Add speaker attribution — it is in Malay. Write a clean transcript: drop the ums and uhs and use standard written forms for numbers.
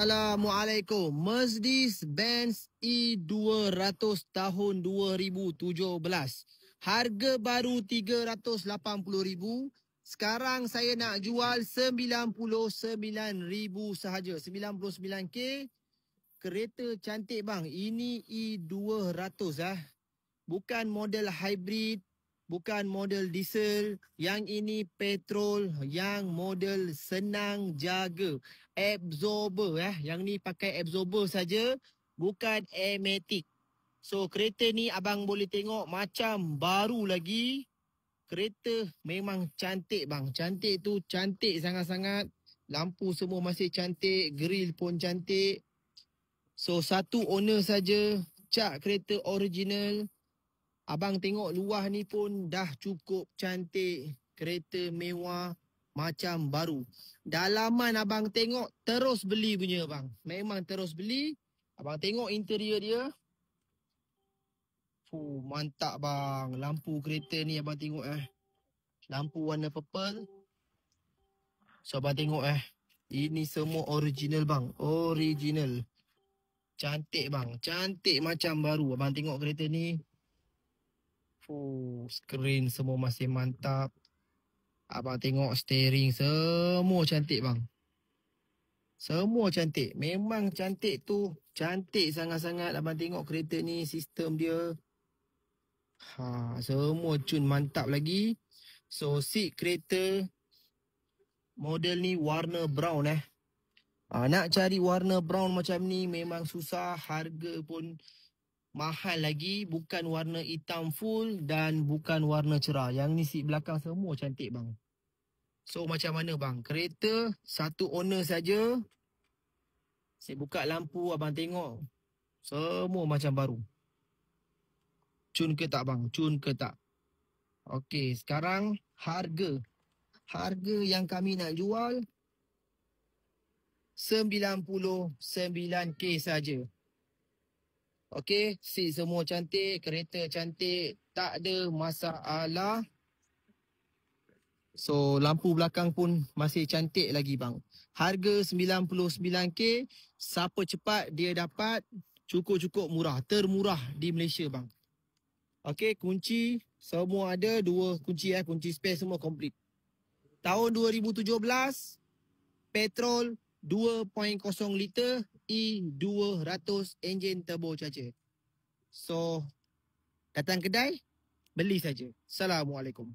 Speaker 1: Assalamualaikum. Mercedes-Benz E200 tahun 2017. Harga baru 380,000. Sekarang saya nak jual 99,000 sahaja. 99K. Kereta cantik bang. Ini E200 Bukan model hybrid. Bukan model diesel, yang ini petrol, yang model senang jaga. Absorber yang ni pakai absorber saja, bukan airmatic. So kereta ni abang boleh tengok macam baru lagi. Kereta memang cantik bang. Cantik tu cantik sangat-sangat. Lampu semua masih cantik, grill pun cantik. So satu owner saja, cat kereta original. Abang tengok luar ni pun dah cukup cantik. Kereta mewah macam baru. Dalaman abang tengok terus beli punya bang. Memang terus beli. Abang tengok interior dia. Mantap bang. Lampu kereta ni abang tengok Lampu warna purple. So abang tengok ini semua original bang. Original. Cantik bang. Cantik macam baru. Abang tengok kereta ni. Skrin semua masih mantap. Abang tengok steering semua cantik bang. Semua cantik. Memang cantik tu. Cantik sangat-sangat. Abang tengok kereta ni, sistem dia. Semua cun mantap lagi. So seat kereta model ni warna brown nak cari warna brown macam ni memang susah. Harga pun mahal lagi. Bukan warna hitam full dan bukan warna cerah. Yang ni seat belakang semua cantik bang. So macam mana bang? Kereta satu owner saja. Saya buka lampu abang tengok. Semua macam baru. Cun ke tak bang? Cun ke tak? Okey, sekarang harga. Harga yang kami nak jual 99K saja. Okey, seat semua cantik, kereta cantik, tak ada masalah. So lampu belakang pun masih cantik lagi bang. Harga 99K, siapa cepat dia dapat, cukup-cukup murah, termurah di Malaysia bang. Okey, kunci semua ada, 2 kunci kunci spare semua komplit. Tahun 2017, petrol 2.0 liter E200 enjin turbo charger. So datang kedai, beli saja. Assalamualaikum.